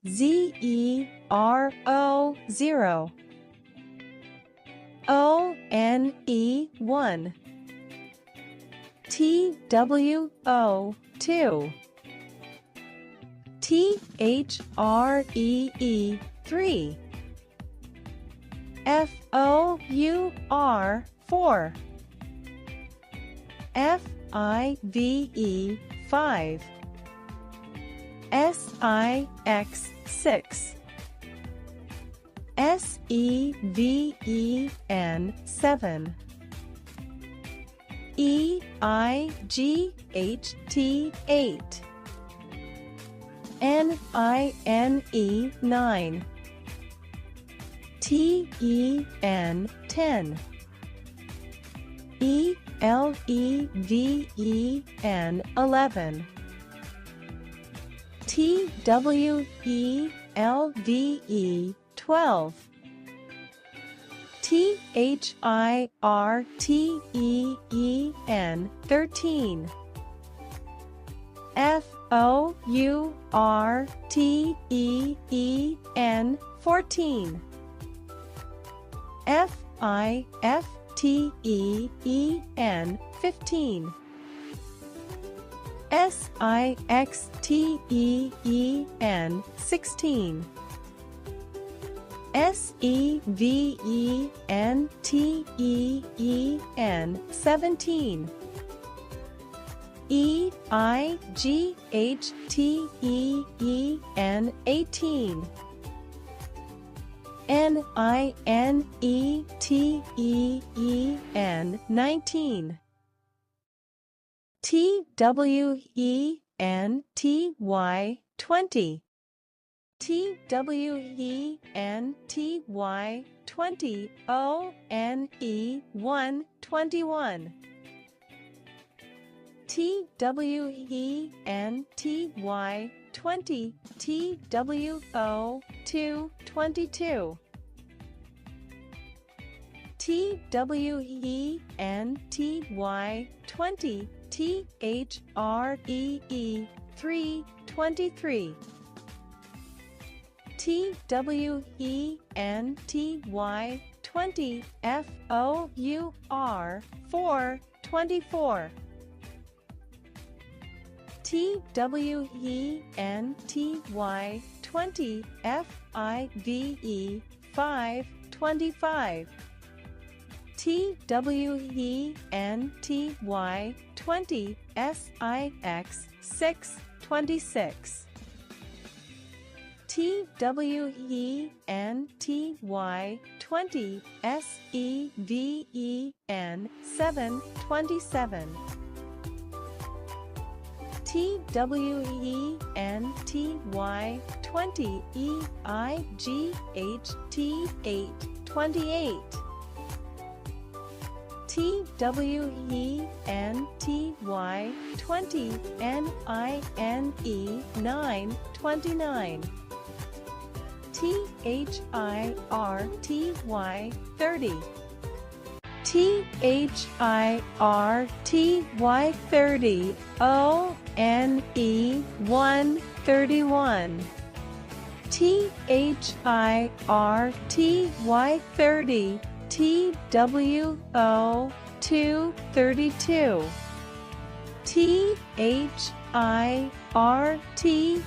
ZERO 0, ONE 1, TWO 2, THREE 3, FOUR 4, FIVE 5, SIX 6, SEVEN 7, EIGHT 8, NINE 9, TEN 10, ELEVEN 11, TWELVE 12, THIRTEEN 13, FOURTEEN 14, FIFTEEN 15, SIXTEEN 16, SEVENTEEN 17, EIGHTEEN 18, NINETEEN 19, TWENTY 20, TWENTY 20, ONE 21, TWENTY 20, TWO 2 22, TWENTY 20, THREE 3 23, TWENTY 20, FOUR 4 24, TWENTY 20, FIVE 5 25, TWENTY 20, SIX 6 26, TWENTY 20, SEVEN 7 27, TWENTY 20, EIGHT 8 28, TWENTY 20, NINE 9 29, THIRTY 30, THIRTY 30, ONE 1 31, THIRTY 30, TWO 2 32, THIRTY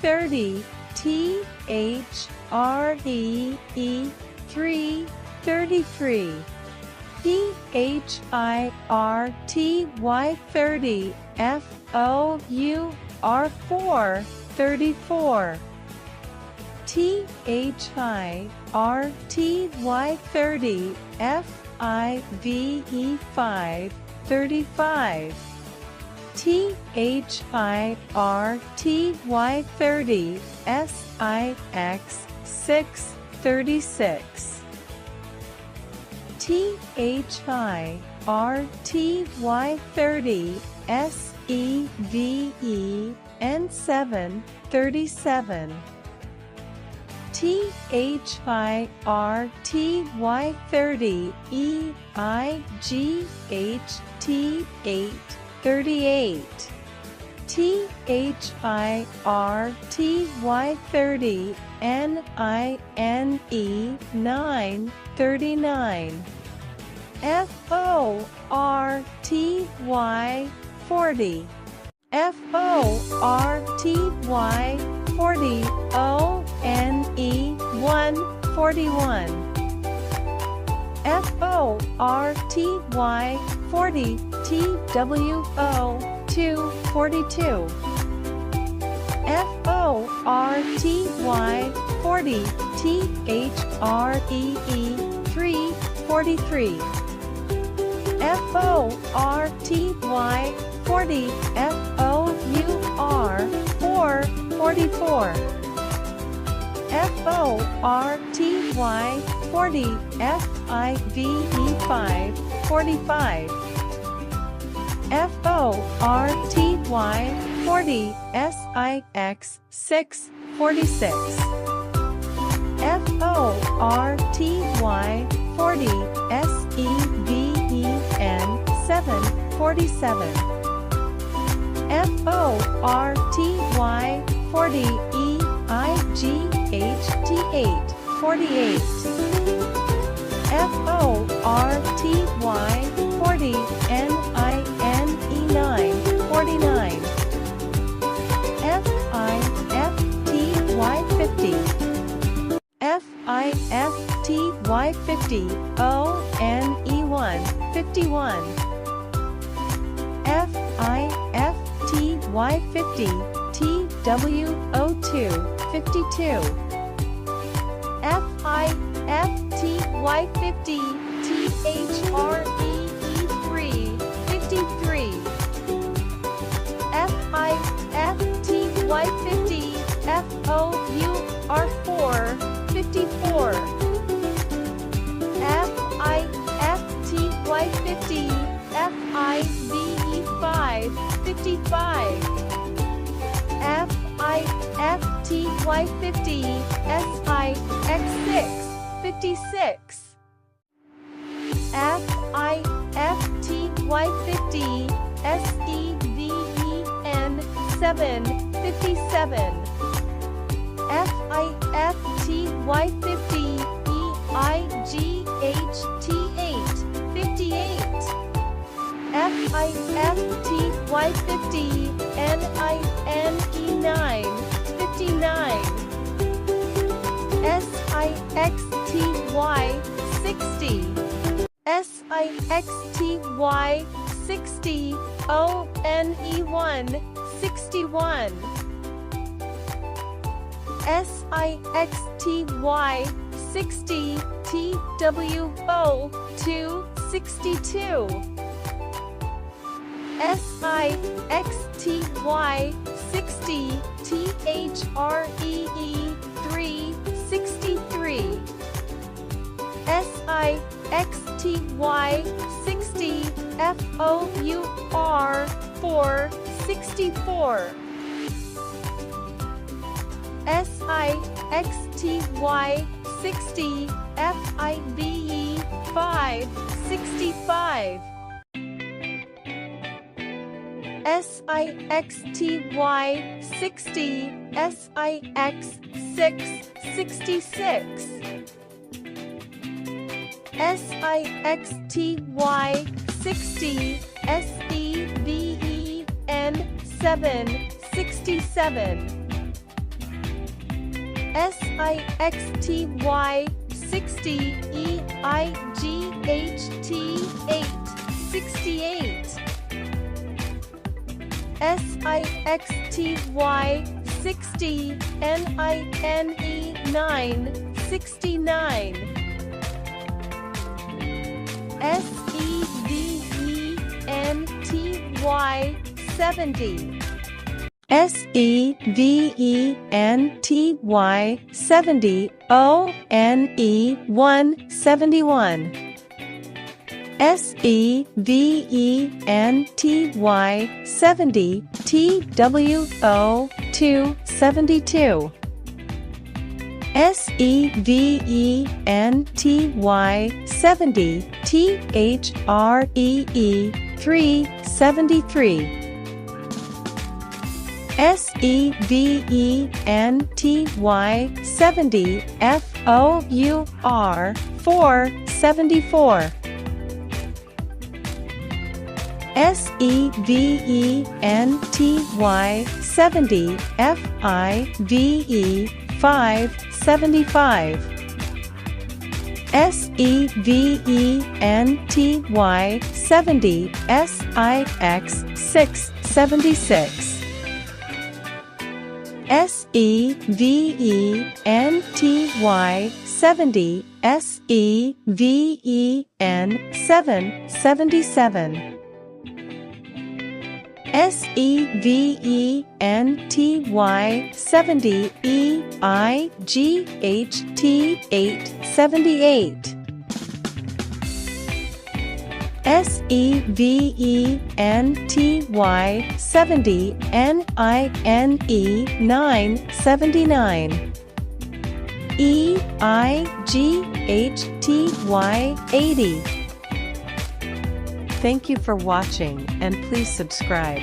30, THREE 3 33, THIRTY 30, FOUR 4 34, THIRTY 30, FIVE 5 35, THIRTY 30, SIX 6 36, THIRTY 30, SEVEN 7 37, THIRTY 30, EIGHT 8 38, THIRTY 30 NINE 9 39 FORTY 40 FORTY 40 ONE 1 41 FORTY 40 TWO 2 42 FORTY 40 THREE 3 43 FORTY 40 FOUR 4 44 FORTY 40 FIVE 5 45 FORTY 40 SIX 6 46 FORTY 40 SEVEN 7 47 FORTY 40 EIGHT 8 48 FORTY 40 NINE 9 49 FIFTY 50 FIFTY 50 ONE 1 51 FIFTY 50 TWO 2 52 FIFTY 50 THREE 3 53 FIFTY 50 FOUR 4 54 FIFTY 50 FIVE 5 55 FIFTY 50 SIX 6 56 FIFTY 50 SEVEN 7 57 FIFTY 50 EIGHT 8 58 FIFTY 50 NINE 9 59 SIXTY 60 SIXTY 60 ONE 1 61 SIXTY 60 TWO 2 62 SIXTY 60 THREE 3 63 SIXTY 60 FOUR 4 64 SIXTY 60 FIVE 5 65 SIXTY 60 SIX 6 66 SIXTY 60 SEVEN 7 67 SIXTY 60 EIGHT 8 68 SIXTY 60 NINE 9 69 SEVENTY 70 SEVENTY 70 ONE 1 71 SEVENTY 70 TWO 2 72 SEVENTY 70 THREE 3 73 SEVENTY 70 FOUR 474. SEVENTY 70 FIVE 575. SEVENTY 70 SIX 676. SEVENTY 70 SEVEN 777. SEVENTY 70 EIGHT 878. SEVENTY 70 NINE 979. EIGHTY 80. Thank you for watching, and please subscribe.